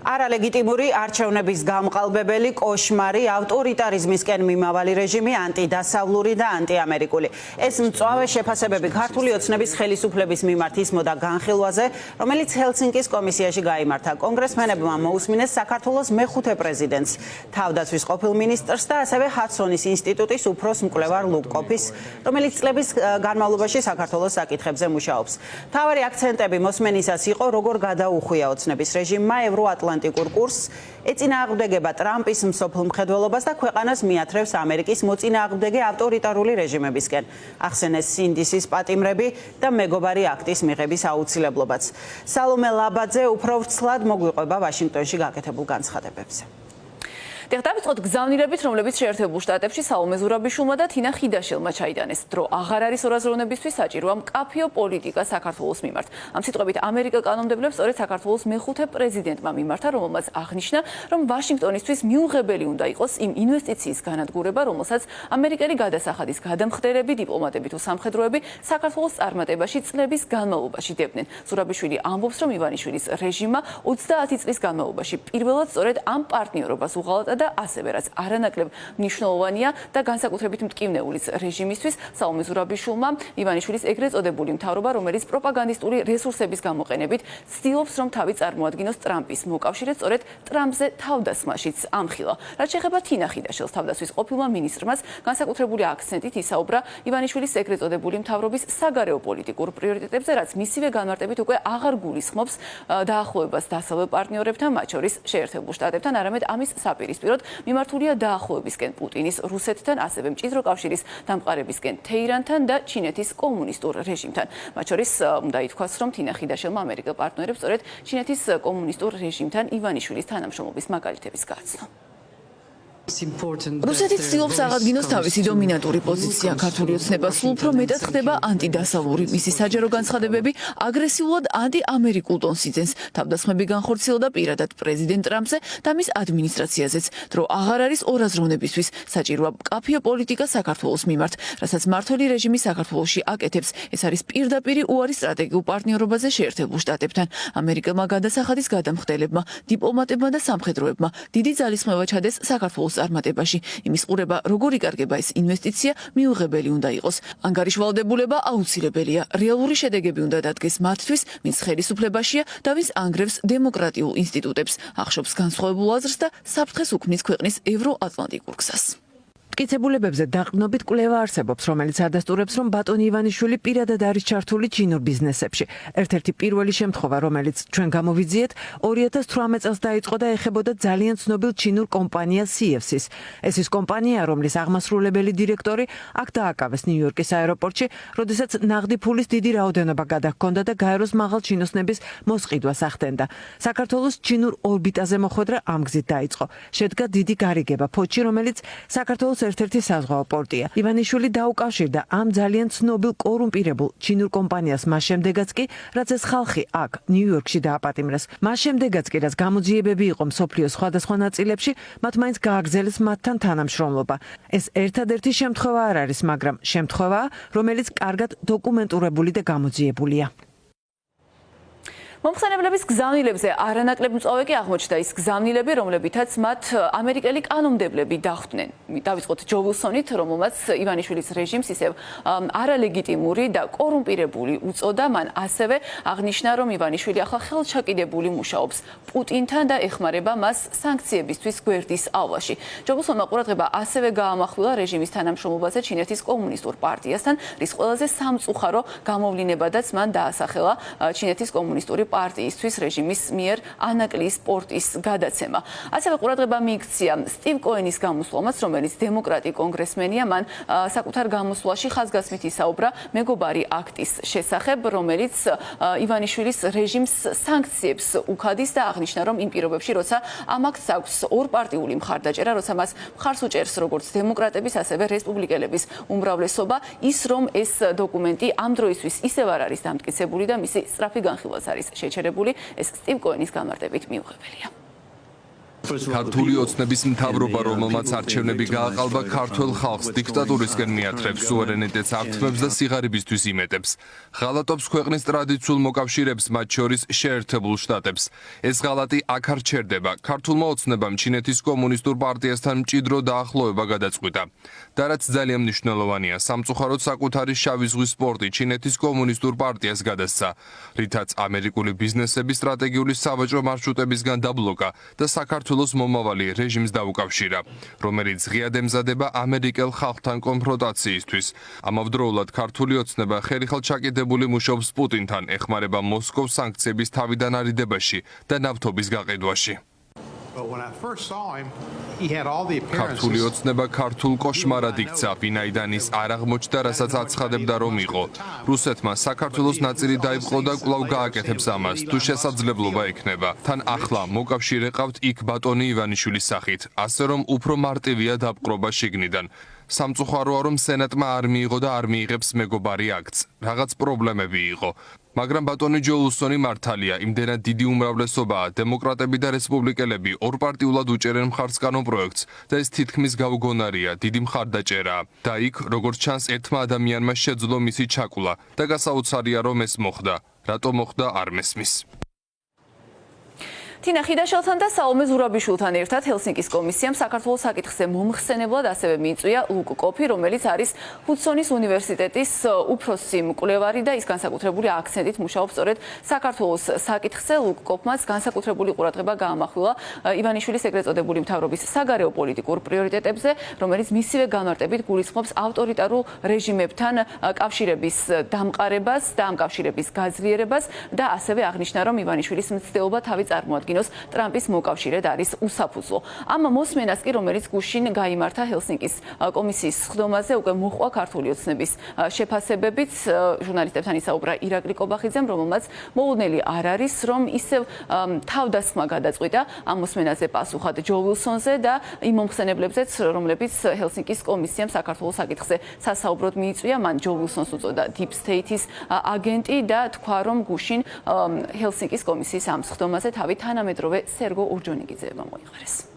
არალეგიტიმური არჩევნების გამყალბებელი კოშმარი, ავტორიტარიზმისკენ მიმავალი რეჟიმი, ანტიდასავლური და ანტიამერიკული. ეს მწვავე შეფასებები ქართული ოცნების ხელისუფლების მიმართ ისმოდა განხილვაზე, რომელიც ჰელსინკის კომისიაში გაიმართა. კონგრესმენებმა მოусმინეს საქართველოს მეხუთე პრეზიდენტს, თავდაცვის ყოფილ მინისტრს და ასევე ჰადსონის ინსტიტუტის უფროს მკვლევარ ლუკ კოფის, რომელიც წლების განმავლობაში საქართველოს საკითხებზე მუშაობს. მთავარი აქცენტები მოსმენისას იყო, როგორ გადაუხვია ოცნების რეჟიმმა ევროატლანტიკურ კურსს, ეწინააღმდეგება ტრამპის მსოფლ მხედველობას და ქვეყანას მიათრევს ამერიკის მოწინააღმდეგე ავტორიტარული რეჟიმებისკენ. ახსენეს სინდისის პატიმრები და მეგობარი აქტის მიღების აუცილებლობაც. სალომე ლაბაძე უფრო ვრცლად მოგვიყვება ვაშინგტონში გაკეთებულ განცხადებებზე. დავიწყოთ გზავნილებით, რომლებიც შეერთებულ შტატებში სალომე ზურაბიშვილმა და თინა ხიდაშელმა ჩაიტანეს. დრო აღარ არის ორაზროვნებისთვის საჭიროა მკაფიო პოლიტიკა საქართველოს მიმართ. ამ სიტყვებით ამერიკა კანონმდებლებს სწორედ საქართველოს მეხუთე პრეზიდენტმა მიმართა, რომელმაც აღნიშნა, რომ ვაშინგტონისთვის მიუღებელი უნდა იყოს იმ ინვესტიციის განადგურება, რომელსაც ამერიკელი გადასახადის გადამხდელები, დიპლომატები თუ სამხედროები საქართველოს წარმატებაში წლების განმავლობაში დებდნენ. ზურაბიშვილი ამბობს, რომ ივანიშვილის რეჟიმმა 30 წლის განმავლობაში პირველად სწორედ ამ პარტნიორობას უღალატა და ასევე რაც არანაკლებ მნიშვნელოვანია და განსაკუთრებით მტკივნეულის რეჟიმისთვის, სალომე ზურაბიშვილმა ივანიშვილის ეგრეთ წოდებული მთავრობა, რომელიც პროპაგანდისტული რესურსების გამოყენებით ცდილობს, რომ თავი წარმოადგინოს ტრამპის მოკავშირედ, სწორედ ტრამპზე თავდასხმაშიც ამხილა. რაც შეეხება თინა ხიდაშელს, თავდაცვის ყოფილმა მინისტრმაც განსაკუთრებული აქცენტით ისაუბრა ივანიშვილის ეგრეთ წოდებული მთავრობის საგარეო პოლიტიკურ პრიორიტეტებზე, რაც მისივე განმარტებით უკვე აღარ გულისხმობს დაახლოებას დასავლელ პარტნიორებთან, მათ შორის შეერთებულ შტატებთან, არამედ ამის საპირისპიროდ მიმართულია დაახლოებისკენ პუტინის რუსეთთან, ასევე მჭიდრო კავშირის დამყარებისკენ თეირანთან და ჩინეთის კომუნისტურ რეჟიმთან. მათ შორის უნდა ითქვას, რომ თინა ხიდაშელმა ამერიკელ პარტნიორებს სწორედ ჩინეთის კომუნისტურ რეჟიმთან ივანიშვილის თანამშრომლობის მაგალითების გააცნო. რუსეთი ცდილობს აღადგინოს თავისი დომინანტური პოზიცია ქართული ოცნება სულ უფრო მეტად ხდება ანტიდასავლური. მისი საჯარო განცხადებები აგრესიულად ანტიამერიკულ ტონს იძენს. თავდასხმები განხორციელდა პირადად პრეზიდენტ ტრამპზე და მის ადმინისტრაციაზეც. დრო აღარ არის ორაზროვნებისთვის, საჭიროა მკაფიო პოლიტიკა საქართველოს მიმართ, რასაც მმართველი რეჟიმი საქართველოში აკეთებს. ეს არის პირდაპირი უარი სტრატეგიულ პარტნიორობაზე შეერთებულ შტატებთან. ამერიკელმა გადასახადის გადამხდელებმა, დიპლომატებმა და სამხედროებმა დიდი ძალისხმევა ჩადეს საქართველოს წარმატებაში. იმის ყურება, როგორ იკარგება ეს ინვესტიცია, მიუღებელი უნდა იყოს. ანგარიშვალდებულება აუცილებელია. რეალური შედეგები უნდა დადგეს მათთვის, ვინც ხელისუფლებაშია და ვინც ანგრევს დემოკრატიულ ინსტიტუტებს, ახშობს განსხვავებულ აზრს და საფრთხეს უქმნის ქვეყნის ევროატლანტიკურ გზას. მტკიცებულებებზე დაყრდნობით კვლევა არსებობს, რომელიც ადასტურებს, რომ ბატონი ივანიშვილი პირადად არის ჩართული ჩინურ ბიზნესებში. ერთ-ერთი პირველი შემთხვევა, რომელიც ჩვენ გამოვიძიეთ, 2018 წელს დაიწყო და ეხებოდა ძალიან ცნობილ ჩინურ კომპანია CFC-ს. ეს ის კომპანია, რომლის აღმასრულებელი დირექტორი აქ დააკავეს ნიუ-იორკის აეროპორტში, როდესაც ნაღდი ფულის დიდი რაოდენობა გადაჰქონდა და გაეროს მაღალ ჩინოსნების მოსყიდვას ახდენდა. საქართველოს ჩინურ ორბიტაზე მოხვედრა ამ გზით დაიწყო. შედგა დიდი გარიგება ფოთში, რომელიც საქართველოს ერთ-ერთი საზღვაო პორტია. ივანიშვილი დაუკავშირდა ამ ძალიან ცნობილ კორუმპირებულ ჩინურ კომპანიას მას შემდეგაც კი, რაც ეს ხალხი აქ ნიუ-იორკში დააპატიმრეს. მას შემდეგაც კი, რაც გამოძიებები იყო მსოფლიოს სხვადასხვა ნაწილებში, მათ მაინც გააგრძელეს მათთან თანამშრომლობა. ეს ერთადერთი შემთხვევა არ არის, მაგრამ შემთხვევაა, რომელიც კარგად დოკუმენტურებული და გამოძიებულია. მომხსენებლების გზავნილებზე არანაკლებ მწვავე კი აღმოჩნდა ის გზავნილები, რომლებითაც მათ ამერიკელი კანონმდებლები დახვდნენ. დავიწყოთ ჯო ვილსონით, რომელმაც ივანიშვილის რეჟიმს ისევ არალეგიტიმური და კორუმპირებული უწოდა. მან ასევე აღნიშნა, რომ ივანიშვილი ახლა ხელჩაკიდებული მუშაობს პუტინთან და ეხმარება მას სანქციებისთვის გვერდის აუვაში. ჯო ვილსონმა ყურადღება ასევე გაამახვილა რეჟიმის თანამშრომლობაზე ჩინეთის კომუნისტურ პარტიასთან, რის ყველაზე სამწუხარო გამოვლინებადაც მან დაასახელა ჩინეთის კომუნისტური პარტიისთვის რეჟიმის მიერ ანაკლიის პორტის გადაცემა. ასევე ყურადღება მიიქცია სტივ კოენის გამოსვლამაც, რომელიც დემოკრატი კონგრესმენია. მან საკუთარ გამოსვლაში ხაზგასმით ისაუბრა მეგობარი აქტის შესახებ, რომელიც ივანიშვილის რეჟიმს სანქციებს უქადის და აღნიშნა, რომ იმ პირობებში, როცა ამ აქტს აქვს ორპარტიული მხარდაჭერა, როცა მას მხარს უჭერს როგორც დემოკრატების, ასევე რესპუბლიკელების უმრავლესობა, ის რომ ეს დოკუმენტი ამ დროისთვის ისევ არ არის დამტკიცებული და მისი სწრაფი განხილვაც არის შეჩერებული, ეს სტივ კოენის გამარტებით მიუღებელია. ქართული ოცნების მთავრობა, რომელმაც არჩევნები გააყალბა, ქართველ ხალხს დიქტატურისკენ მიათრებს, სუვერენიტეტს ართმევს და სიღარიბისთვის იმეტებს. ღალატობს ქვეყნის ტრადიციულ მოკავშირეებს, მათ შორის შეერთებულ შტატებს. ეს ღალატი აქ არ ჩერდება. ქართულმა ოცნებამ ჩინეთის კომუნისტურ პარტიასთან მჭიდრო დაახლოება გადაწყვიტა. და რაც ძალიან მნიშვნელოვანია, სამწუხაროდ საკუთარი შავი ზღვის სპორტი ჩინეთის კომუნისტურ პარტიას გადასცა, რითაც ამერიკული ბიზნესები სტრატეგიული სავაჭრო მარშრუტებისგან დაბლოკა და საქართველოს მომავალი რეჟიმს დაუკავშირა, რომელიც ღიად ემზადება ამერიკელ ხალხთან კონფრონტაციისთვის. ამავდროულად ქართული ოცნება ხერიხალ ჩაკიდებული მუშაობს პუტინთან, ეხმარება მოსკოვს სანქციების თავიდან არიდებაში და ნავთობის გაყიდვაში. ქართული ოცნება ქართულ კოშმარად იქცა, ვინაიდან ის არ აღმოჩნდა, რასაც აცხადებდა რომ იყო. რუსეთმა საქართველოს ნაწილი დაიპყრო და კვლავ გააკეთებს ამას, თუ შესაძლებლობა ექნება. თან ახლა მოკავშირე ყავთ იქ ბატონი ივანიშვილის სახით, ასე რომ უფრო მარტივია დაპყრობა შიგნიდან. სამწუხაროა რომ სენატმა არ მიიღო და არ მიიღებს მეგობარი აქტს. რაღაც პრობლემები იყო. მაგრამ ბატონი ჯო ულსონი მართალია, იმდენად დიდი უმრავლესობაა, დემოკრატები და რესპუბლიკელები ორპარტიულად უჭერენ მხარს კანონპროექტს და ეს თითქმის გაუგონარია, დიდი მხარდაჭერაა. და იქ, როგორც ჩანს, ერთმა ადამიანმა შეძლო მისი ჩაკულა და გასაოცარია რომ ეს მოხდა. რატო მოხდა არ მესმის. თინა ხიდაშელთან და საომე ზურაბიშვილთან ერთად ჰელსინკის კომისიამ საქართველოს საკითხზე მომხსენებლად ასევე მიიწვია ლუკ კოფი, რომელიც არის ჰუდსონის უნივერსიტეტის უფროსი მკვლევარი და ის განსაკუთრებული აქცენტით მუშაობს სწორედ საქართველოს საკითხზე. ლუკ კოფმაც განსაკუთრებული ყურადღება გაამახვილა ივანიშვილის ეგრეთ წოდებული მთავრობის საგარეო პოლიტიკურ პრიორიტეტებზე, რომელიც მისივე განმარტებით გულისხმობს ავტორიტარულ რეჟიმებთან კავშირების დამყარებას და ამ კავშირების გაძლიერებას და ასევე აღნიშნა, რომ ივანიშვილის მცდელობა თავი წარმოადგენს ტრამპის მოკავშირედ არის უსაფუძვლო. ამ მოსმენას კი, რომელიც გუშინ გაიმართა ჰელსინკის კომისიის სხდომაზე, უკვე მოჰყვა ქართული ოცნების შეფასებებით. ჟურნალისტებთან ისაუბრა ირაკლი კობახიძემ, რომელმაც მოულოდნელი არ არის, რომ ისევ თავდასხმა გადაწყვიტა ამ მოსმენაზე პასუხად ჯო ვილსონზე და იმ მომხსენებლებზეც, რომლებიც ჰელსინკის კომისიამ საქართველოს საკითხზე სასაუბროდ მიიწვია. მან ჯო ვილსონს უწოდა Deep State-ის აგენტი და თქვა, რომ გუშინ ჰელსინკის კომისიის ამ სხდომაზე თავი თანამედროვე სერგო ურჯონიგიძეებმა მოიყარეს.